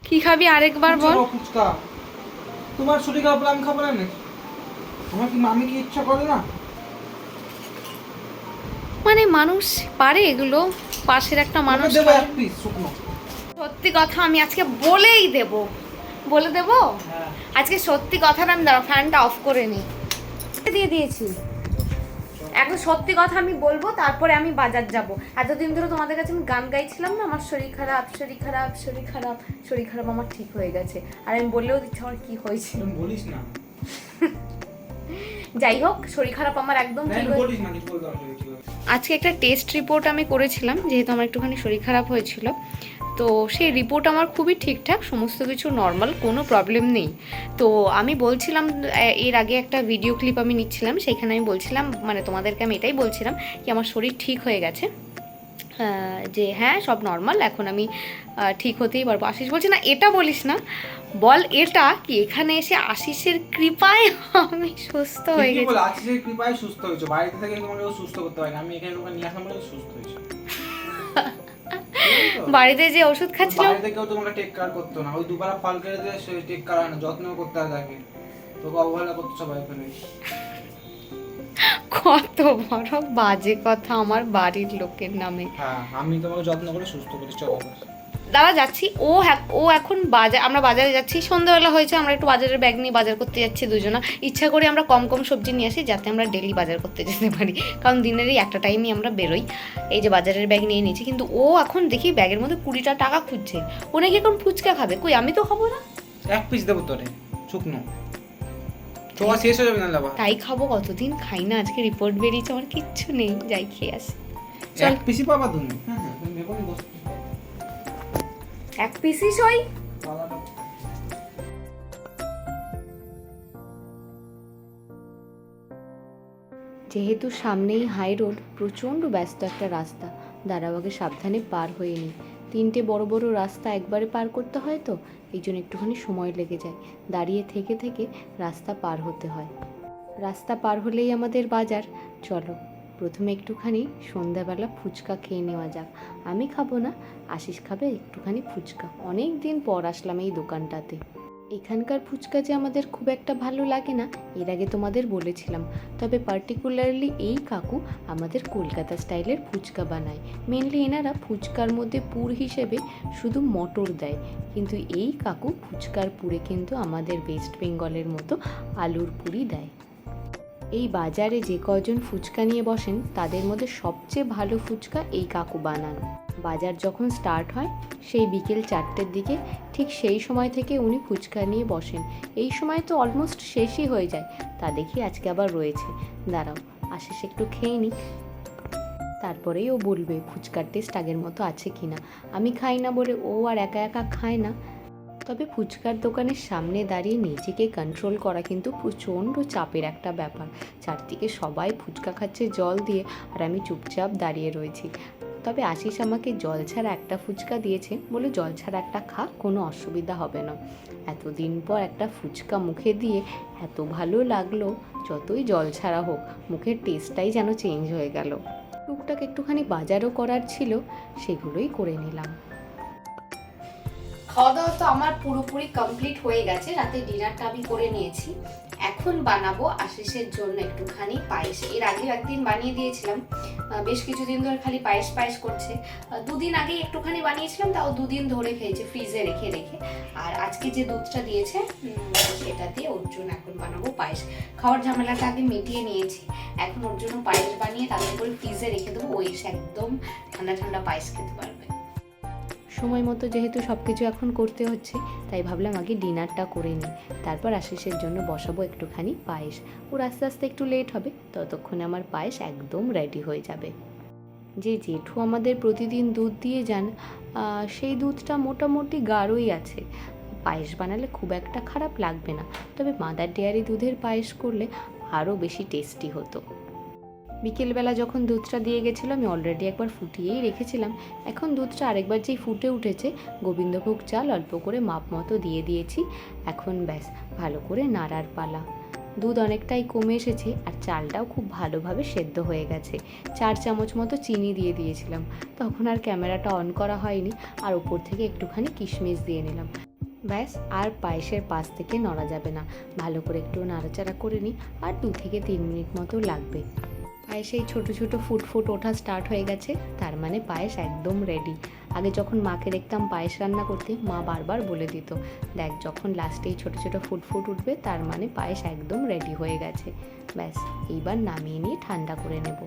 কি খাবি আরেকবার বল। ফুচকা। তোমার শরীর খারাপ আমি খাবো না নাকি? আমি কি ইচ্ছা করে না? মানে মানুষ পারে এগুলো, পাশের একটা মানুষ দেবো পারে। এক পিস শুকনো। সত্যি কথা আমি আজকে বলেই দেব, বলে দেব হ্যাঁ আজকে সত্যি কথাটা। আমি দাঁড়া ফ্যানটা অফ করে নিই, দিয়ে দিয়েছি। এখন সত্যি কথা আমি বলবো, তারপরে আমি বাজার যাব। এতদিন ধরে তোমাদের কাছে আমি গান গাইছিলাম না, আমার শরীর খারাপ, শরীর খারাপ, শরীর খারাপ, শরীর খারাপ, আমার ঠিক হয়ে গেছে। আর আমি বললেও দিচ্ছি আমার কি হয়েছে। তুমি বলিস না। যাই হোক, শরীর খারাপ আমার একদম ঠিক হয়ে। বলিস না, কিছু বলতে হবে না। আজকে একটা টেস্ট রিপোর্ট আমি করেছিলাম, যেহেতু আমার একটুখানি শরীর খারাপ হয়েছিল। তো সেই রিপোর্ট আমার খুবই ঠিকঠাক, সমস্ত কিছু নর্মাল, কোনো প্রবলেম নেই। তো আমি বলছিলাম, এর আগে একটা ভিডিও ক্লিপ আমি নিচ্ছিলাম, সেখানে আমি বলছিলাম, মানে তোমাদেরকে আমি এটাই বলছিলাম কি আমার শরীর ঠিক হয়ে গেছে, যে হ্যাঁ সব নর্মাল, এখন আমি ঠিক হতেই পারবো। আশিস বলছে না এটা বলিস না, বল এটা কি এখানে এসে আশিসের কৃপায় আমি সুস্থ হয়ে গেছি। বল আশিসের কৃপায় সুস্থ হয়েছে, বাড়িতে থেকে তোমাকে সুস্থ করতে পারে না, আমি এখানে তোমাকে নিয়ে আসলাম বলে সুস্থ হয়েছে। বাড়িতে যে ওষুধ খাচ্ছিলাম, বাড়িতে কেউ তোমাকে টেক কেয়ার করতো না, ওই দুবেলা ফল কেটে দিয়ে সে টেক কেয়ার হয় না, যত্ন করতে হয় তাকে, তোকে অবহেলা করতো সবাই এখানে। কত বড় বাজে কথা আমার বাড়ির লোকের নামে। হ্যাঁ আমি তোমাকে যত্ন করে সুস্থ করি, চলো। দাদা যাচ্ছি, ও এখন বাজার, আমরা বাজারে যাচ্ছি, সন্ধ্যাবেলা হয়েছে, আমরা একটু বাজারের ব্যাগ নিয়ে বাজার করতে যাচ্ছি দুজনা। ইচ্ছা করে আমরা কম কম সবজি নিয়ে আসি, যাতে আমরা ডেলি বাজার করতে যেতে পারি, কারণ দিনেরই একটা টাইমই আমরা বেরোই। এই যে বাজারের ব্যাগ নিয়ে নিয়েছি, কিন্তু ও এখন দেখি ব্যাগের মধ্যে 20টা টাকা খুঁজছে। ও নাকি এখন ফুচকা খাবে, কই আমি তো খাবো না। এক পিস দেবো তোরে শুকনো, তোমার শেষ হয়ে যাবে না লাভা। তাই খাবো, কতদিন খাই না, আজকে রিপোর্ট বেরিয়েছে, আমার কিচ্ছু নেই, যাই খেয়ে আসি। এক পিসই পাবা তুমি। হ্যাঁ হ্যাঁ তুমি ভেবো না 10 পিস পাবা। এক পিসই সই। যেহেতু সামনেই হাই রোড, প্রচণ্ড ব্যস্ত একটা রাস্তা, দাঁড়াবাগে সাবধানে পার হয়ে নিই। 3টে বড় বড় রাস্তা একবারে পার করতে হয়, তো এই জন্য একটুখানি সময় লেগে যায়, দাঁড়িয়ে থেকে থেকে রাস্তা পার হতে হয়। রাস্তা পার হলেই আমাদের বাজার। চলো প্রথমে একটুখানি সন্ধ্যাবেলা ফুচকা খেয়ে নেওয়া যাক। আমি খাবো না, আশিস খাবে একটুখানি ফুচকা। অনেক দিন পর আসলাম এই দোকানটাতে। এখানকার ফুচকা যে আমাদের খুব একটা ভালো লাগে না, এর আগে তোমাদের বলেছিলাম। তবে পার্টিকুলারলি এই কাকু আমাদের কলকাতা স্টাইলের ফুচকা বানায়। মেনলি এনারা ফুচকার মধ্যে পুর হিসেবে শুধু মটর দেয়, কিন্তু এই কাকু ফুচকার পুরে কিন্তু আমাদের ওয়েস্ট বেঙ্গলের মতো আলুর পুরি দেয়। এই বাজারে যে কজন ফুচকা নিয়ে বসেন, তাদের মধ্যে সবচেয়ে ভালো ফুচকা এই কাকু বানান। বাজার যখন স্টার্ট হয় সেই বিকেল 4টের দিকে, ঠিক সেই সময় থেকে উনি ফুচকা নিয়ে বসেন। এই সময় তো অলমোস্ট শেষই হয়ে যায়, তা দেখি আজকে আবার রয়েছে। দাঁড়াও আশিস একটু খেয়ে নিক, তারপরেই ও বলবে ফুচকার টেস্ট আগের মতো আছে কিনা। আমি খাই না বলে ও আর একা একা খায় না। তবে ফুচকার দোকানের সামনে দাঁড়িয়ে নিজেকে কন্ট্রোল করা কিন্তু প্রচণ্ড চাপের একটা ব্যাপার। চারদিকে সবাই ফুচকা খাচ্ছে জল দিয়ে, আর আমি চুপচাপ দাঁড়িয়ে রয়েছি। তবে আশিস আমাকে জল ছাড়া একটা ফুচকা দিয়েছে, বলে জল ছাড়া একটা খা, কোনো অসুবিধা হবে না। এতদিন পর একটা ফুচকা মুখে দিয়ে এত ভালো লাগলো, যতই জল ছাড়া হোক মুখের টেস্টটাই যেন চেঞ্জ হয়ে গেল। টুকটাক একটুখানি বাজারও করার ছিল, সেগুলোই করে নিলাম। খাওয়া দাওয়া তো আমার পুরোপুরি কমপ্লিট হয়ে গেছে, রাতে ডিনারটা আমি করে নিয়েছি। এখন বানাবো আশিসের জন্য একটুখানি পায়েস। এর আগেও একদিন বানিয়ে দিয়েছিলাম, বেশ কিছুদিন ধরে খালি পায়েস পায়েস করছে। 2 দিন আগে একটুখানি বানিয়েছিলাম, তাও 2 দিন ধরে খেয়েছে ফ্রিজে রেখে রেখে। আর আজকে যে দুধটা দিয়েছে সেটা দিয়ে ওর জন্য এখন বানাবো পায়েস। খাওয়ার ঝামেলাটা আগে মিটিয়ে নিয়েছি, এখন ওর জন্য পায়েস বানিয়ে তাদের করে ফ্রিজে রেখে দেবো, ওই এসে একদম ঠান্ডা ঠান্ডা পায়েস খেতে পারবে। সময় মতো যেহেতু সব কিছু এখন করতে হচ্ছে, তাই ভাবলাম আগে ডিনারটা করে নিই, তারপর আশিসের জন্য বসাবো একটুখানি পায়েস। ওর আস্তে আস্তে একটু লেট হবে, ততক্ষণে আমার পায়েস একদম রেডি হয়ে যাবে। যে জেঠু আমাদের প্রতিদিন দুধ দিয়ে যান, সেই দুধটা মোটামুটি গাঢ়ই আছে, পায়েস বানালে খুব একটা খারাপ লাগবে না। তবে মাদার ডেয়ারি দুধের পায়েস করলে আরও বেশি টেস্টি হতো। বিকেলবেলা যখন দুধটা দিয়ে গেছিলো, আমি অলরেডি একবার ফুটিয়েই রেখেছিলাম। এখন দুধটা আরেকবার যেই ফুটে উঠেছে, গোবিন্দভোগ চাল অল্প করে মাপ মতো দিয়ে দিয়েছি। এখন ব্যাস ভালো করে নাড়ার পালা। দুধ অনেকটাই কমে এসেছে, আর চালটাও খুব ভালোভাবে সেদ্ধ হয়ে গেছে। 4 চামচ মতো চিনি দিয়ে দিয়েছিলাম, তখন আর ক্যামেরাটা অন করা হয়নি। আর ওপর থেকে একটুখানি কিশমিশ দিয়ে নিলাম। ব্যাস, আর পায়েসের পাশ থেকে নড়া যাবে না। ভালো করে একটু নাড়াচাড়া করে নিই, আর 2 থেকে 3 মিনিট মতো লাগবে। পায়েসে এই ছোটো ছোটো ফুট ওঠা স্টার্ট হয়ে গেছে, তার মানে পায়েস একদম রেডি। আগে যখন মাকে দেখতাম পায়েস রান্না করতে, মা বারবার বলে দিত, দেখ যখন লাস্টে এই ছোটো ছোটো ফুট উঠবে তার মানে পায়েস একদম রেডি হয়ে গেছে। ব্যাস, এইবার নামিয়ে নিয়ে ঠান্ডা করে নেব।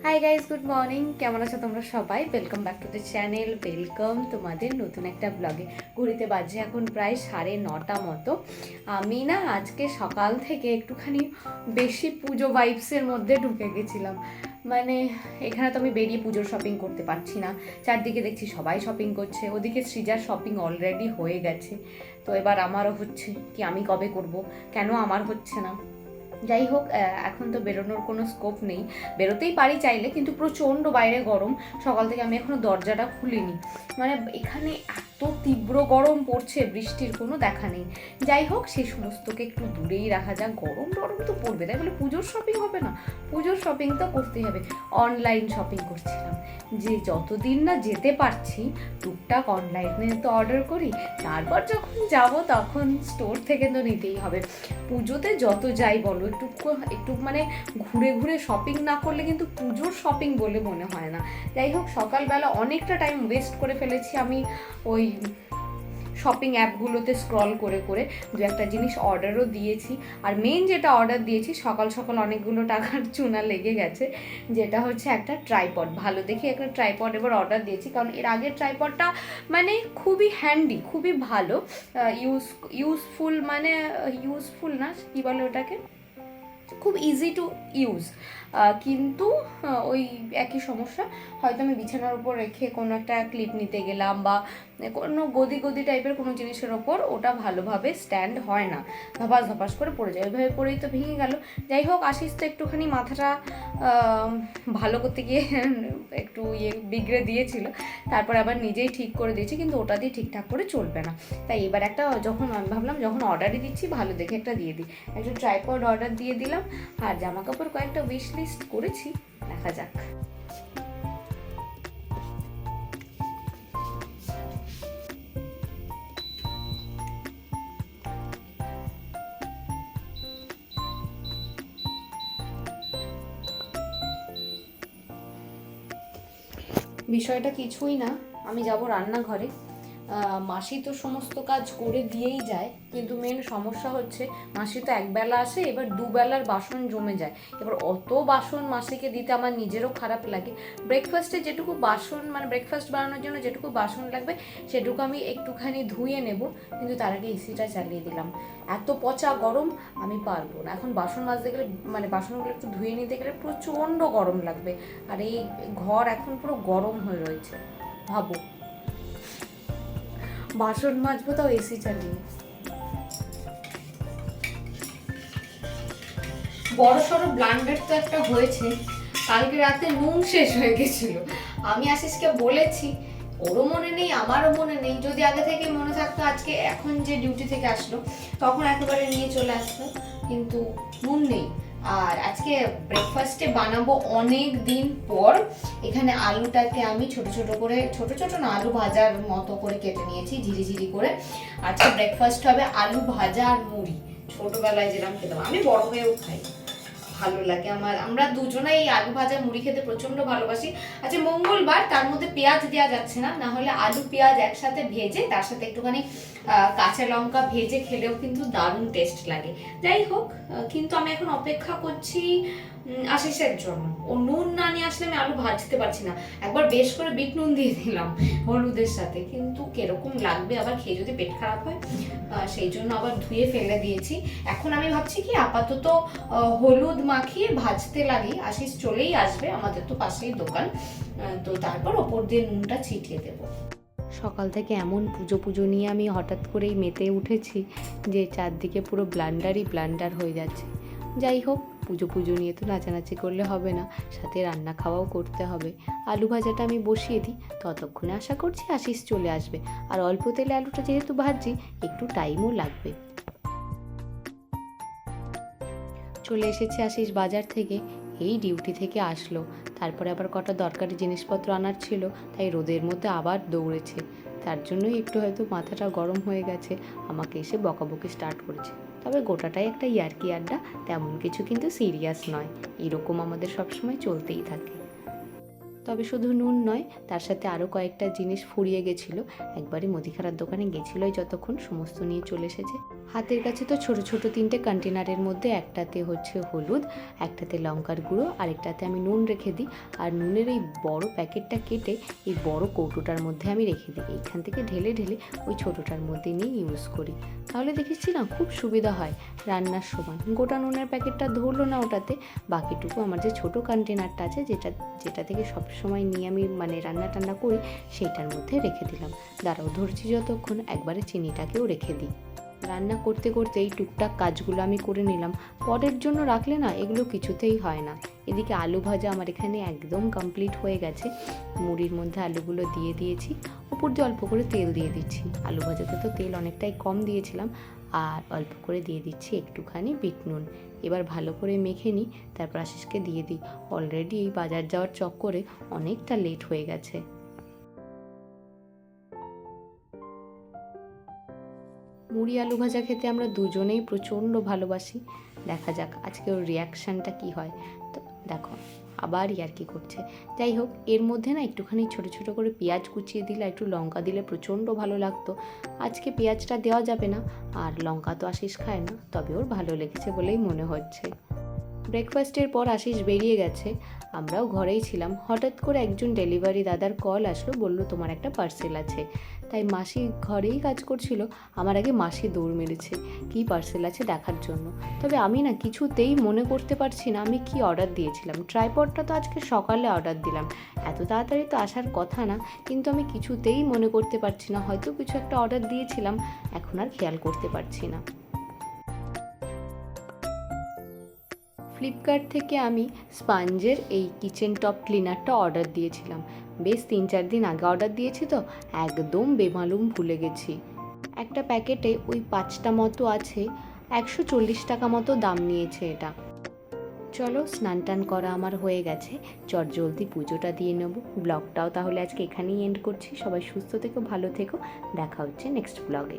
Hi guys, good morning. কেমন আছো তোমরা সবাই? Welcome back to the channel, welcome তোমাদের নতুন একটা ব্লগে। ঘুরিতে বাজে এখন প্রায় 9:30 মতো। আমি না আজকে সকাল থেকে একটুখানি বেশি পুজো ভাইবসের মধ্যে ঢুকে গেছিলাম। মানে এখানে তো আমি বেরিয়ে পুজোর শপিং করতে পারছি না, চারদিকে দেখছি সবাই শপিং করছে, ওদিকে সৃজার শপিং অলরেডি হয়ে গেছে। তো এবার আমারও হচ্ছে কি, আমি কবে করব, কেন আমার হচ্ছে না। যাই হোক, এখন তো বেরোনোর কোনো স্কোপ নেই, বেরোতেই পারি চাইলে, কিন্তু প্রচণ্ড বাইরে গরম। সকাল থেকে আমি এখনও দরজাটা খুলিনি, মানে এখানে এত তীব্র গরম পড়ছে, বৃষ্টির কোনো দেখা নেই। যাই হোক, সেই সমস্তকে একটু দূরেই রাখা যাক। গরম তো পড়বে, তাই বলে পুজোর শপিং হবে না? পুজোর শপিং তো করতেই হবে। অনলাইন শপিং করছিলাম, যে যতদিন না যেতে পারছি টুকটাক অনলাইনে তো অর্ডার করি, তারপর যখন যাব তখন স্টোর থেকে তো নিতেই হবে। পুজোতে যত যাই বলো, একটু মানে ঘুরে ঘুরে শপিং না করলে কিন্তু পুজোর শপিং বলে মনে হয় না। যাই হোক, সকালবেলা অনেকটা টাইম ওয়েস্ট করে ফেলেছি আমি ওই শপিং অ্যাপগুলোতে স্ক্রল করে করে। দু একটা জিনিস অর্ডারও দিয়েছি, আর মেন যেটা অর্ডার দিয়েছি, সকাল সকাল অনেকগুলো টাকার চুনা লেগে গেছে, যেটা হচ্ছে একটা ট্রাইপড। ভালো দেখে একটা ট্রাইপড এবার অর্ডার দিয়েছি, কারণ এর আগের ট্রাইপডটা মানে খুবই হ্যান্ডি, খুবই ভালো, ইউজফুল, মানে ইউজফুল না, কী বলে ওটাকে, খুব ইজি টু ইউজ। কিন্তু ওই একই সমস্যা, হয়তো আমি বিছানার উপর রেখে কোনো একটা ক্লিপ নিতে গেলাম বা কোনো গদি টাইপের কোনো জিনিসের ওপর ওটা ভালোভাবে স্ট্যান্ড হয় না, ধপাস করে পড়ে যায়। ওইভাবে পড়েই তো ভেঙে গেল। যাই হোক, আশিস তো একটুখানি মাথাটা ভালো করতে গিয়ে একটু বিগড়ে দিয়েছিল, তারপর আবার নিজেই ঠিক করে দিয়েছি, কিন্তু ওটা দিয়ে ঠিকঠাক করে চলবে না। তাই এবার একটা, যখন আমি ভাবলাম যখন অর্ডারই দিচ্ছি ভালো দেখে একটা দিয়ে দিই, একটা ট্রাইপড অর্ডার দিয়ে দিলাম। আর জামা কাপড় কয়েকটা উইশ লিস্ট করেছি, দেখা যাক। বিষয়টা কিছুই না, আমি যাব রান্নাঘরে। মাসি তো সমস্ত কাজ করে দিয়েই যায়, কিন্তু মেন সমস্যা হচ্ছে মাসি তো একবেলা আসে, এবার দুবেলার বাসন জমে যায়। এবার অত বাসন মাসিকে দিতে আমার নিজেরও খারাপ লাগে। ব্রেকফাস্টে যেটুকু বাসন, মানে ব্রেকফাস্ট বানানোর জন্য যেটুকু বাসন লাগবে সেটুকু আমি একটুখানি ধুয়ে নেব, কিন্তু তার আগে এসিটা চালিয়ে দিলাম। এত পচা গরম, আমি পারবো না। এখন বাসন মাজতে গেলে, মানে বাসনগুলো একটু ধুয়ে নিতে গেলে প্রচণ্ড গরম লাগবে, আর এই ঘর এখন পুরো গরম হয়ে রয়েছে। ভাবো, বাসন মাজবো তাও এসি চালিয়ে। বড় সড়ো ব্লান্ডার তো একটা হয়েছে, কালকে রাতে নুন শেষ হয়ে গেছিল। আমি আশিসকে বলেছি, ওরও মনে নেই আমারও মনে নেই, যদি আগে থেকে মনে থাকতো আজকে এখন যে ডিউটি থেকে আসলো তখন একেবারে নিয়ে চলে আসতো, কিন্তু নুন নেই। আর আজকে ব্রেকফাস্টে বানাবো অনেক দিন পর। এখানে আলুটাকে আমি ছোট ছোট না, আলু ভাজার মতো করে কেটে নিয়েছি ঝিরি করে। আজকে ব্রেকফাস্ট হবে আলু ভাজা আর মুড়ি। ছোটবেলায় যেরকম খেতাম, আমি বড় হয়েও খাই, ভালো লাগে আমার। আমরা দুজনেই এই আলু ভাজা মুড়ি খেতে প্রচন্ড ভালোবাসি। আচ্ছা, মঙ্গলবার, তার মধ্যে পেঁয়াজ দেওয়া যাচ্ছে না, না হলে আলু পেঁয়াজ একসাথে ভেজে তার সাথে একটুখানি কাঁচা লঙ্কা ভেজে খেলেও কিন্তু দারুণ টেস্ট লাগে। যাই হোক, কিন্তু আমি এখন অপেক্ষা করছি আশিসের জন্য। ও নুন না নিয়ে আসলে আমি আলু ভাজতে পারছি না। একবার বেশ করে বিট নুন দিয়ে দিলাম হলুদের সাথে, কিন্তু কিরকম লাগবে আবার খেয়ে যদি পেট খারাপ হয়, সেই জন্য আবার ধুয়ে ফেলে দিয়েছি। এখন আমি ভাবছি কি, আপাতত হলুদ মাখিয়ে ভাজতে লাগি, আশিস চলেই আসবে, আমাদের তো পাশেই দোকান, তো তারপর ওপর দিয়ে নুনটা ছিটিয়ে দেবো। সকাল থেকে এমন পুজো নিয়ে আমি হঠাৎ করেই মেতে উঠেছি যে চারদিকে পুরো ব্লান্ডার হয়ে যাচ্ছে। যাই হোক, পুজো নিয়ে তো নাচানাচি করলে হবে না, সাথে রান্না খাওয়াও করতে হবে। আলু ভাজাটা আমি বসিয়ে দিই, ততক্ষণে আশা করছি আশিস চলে আসবে। আর অল্প তেলে আলুটা যেহেতু ভাজছি, একটু টাইমও লাগবে। চলে এসেছে আশিস বাজার থেকে, এই ডিউটি থেকে আসলো, তারপরে আবার কটা দরকারি জিনিসপত্র আনার ছিল, তাই রোদের মধ্যে আবার দৌড়েছে। তার জন্যই একটু হয়তো মাথাটা গরম হয়ে গেছে, আমাকে এসে বকাবকি স্টার্ট করেছে। তবে গোটাটাই একটা ইয়ার্কি আড্ডা, তেমন কিছু কিন্তু সিরিয়াস নয়। এরকম আমাদের সবসময় চলতেই থাকে। তবে শুধু নুন নয়, তার সাথে আরও কয়েকটা জিনিস ফুরিয়ে গেছিলো। একবারই মুদিখানার দোকানে গেছিলোই যতক্ষণ, সমস্ত নিয়ে চলে এসেছে। হাতের কাছে তো ছোট ছোট 3টে কন্টেনারের মধ্যে একটাতে হচ্ছে হলুদ, একটাতে লঙ্কার গুঁড়ো, আরেকটাতে আমি নুন রেখে দিই। আর নুনের এই বড় প্যাকেটটা কেটে এই বড় কৌটোটার মধ্যে আমি রেখে দিই। এইখান থেকে ঢেলে ঢেলে ওই ছোটোটার মধ্যে নিয়ে ইউজ করি। তাহলে দেখেছি না, খুব সুবিধা হয় রান্নার সময়। গোটা নুনের প্যাকেটটা ধরলো না ওটাতে, বাকিটুকু আমার যে ছোটো কন্টেনারটা আছে, যেটা থেকে সবসময় নিয়ে আমি রান্না টান্না করি, সেইটার মধ্যে রেখে দিলাম। দাঁড়াও, ধরছি যতক্ষণ, একবারে চিনিটাকেও রেখে দিই। রান্না করতে করতে এই টুকটাক কাজগুলো আমি করে নিলাম। পরের জন্য রাখলে না এগুলো কিছুতেই হয় না। এদিকে আলু ভাজা আমার এখানে একদম কমপ্লিট হয়ে গেছে। মুড়ির মধ্যে আলুগুলো দিয়ে দিয়েছি, উপর দিয়ে অল্প করে তেল দিয়ে দিচ্ছি। আলু ভাজাতে তো তেল অনেকটাই কম দিয়েছিলাম, আর অল্প করে দিয়ে দিচ্ছি একটুখানি বিট নুন। এবার ভালো করে মেখে নিই, তারপর আশিসকে দিয়ে দিই। অলরেডি এই বাজার যাওয়ার চক্করে অনেকটা লেট হয়ে গেছে। মুড়ি আলু ভাজা খেতে আমরা দুজনেই প্রচণ্ড ভালোবাসি। দেখা যাক আজকে ওর রিয়াকশানটা কী হয়। তো দেখো, আবার ইয়ার্কি করছে। যাই হোক, এর মধ্যে না একটুখানি ছোট ছোট করে পেঁয়াজ কুচিয়ে দিলে, একটু লঙ্কা দিলে প্রচণ্ড ভালো লাগতো। আজকে পেঁয়াজটা দেওয়া যাবে না, আর লঙ্কা তো আশিস খায় না, তবে ওর ভালো লেগেছে বলেই মনে হচ্ছে। ব্রেকফাস্টের পর আশিস বেরিয়ে গেছে, আমরাও ঘরেই ছিলাম। হঠাৎ করে একজন ডেলিভারি দাদার কল আসলো, বলল তোমার একটা পার্সেল আছে। তাই মাসি ঘরেই কাজ করছিল, আমার আগে মাসি দৌড় মেরেছে কী পার্সেল আছে দেখার জন্য। তবে আমি না কিছুতেই মনে করতে পারছি না আমি কি অর্ডার দিয়েছিলাম। ট্রাইপডটা তো আজকে সকালে অর্ডার দিলাম, এত তাড়াতাড়ি তো আসার কথা না, কিন্তু আমি কিছুতেই মনে করতে পারছি না। হয়তো কিছু একটা অর্ডার দিয়েছিলাম, এখন আর খেয়াল করতে পারছি না। ফ্লিপকার্ট থেকে আমি স্পঞ্জের এই কিচেন টপ ক্লিনারটা অর্ডার দিয়েছিলাম। বেশ 3-4 দিন আগে অর্ডার দিয়েছি, তো একদম বেমালুম ভুলে গেছি। একটা প্যাকেটে ওই 5টা মতো আছে, 140 টাকা মতো দাম নিয়েছে এটা। চলো, স্নান টান করা আমার হয়ে গেছে, চটজলদি পুজোটা দিয়ে নেব। ব্লগটাও তাহলে আজকে এখানেই এন্ড করছি। সবাই সুস্থ থেকো, ভালো থেকো, দেখা হচ্ছে নেক্সট ব্লগে।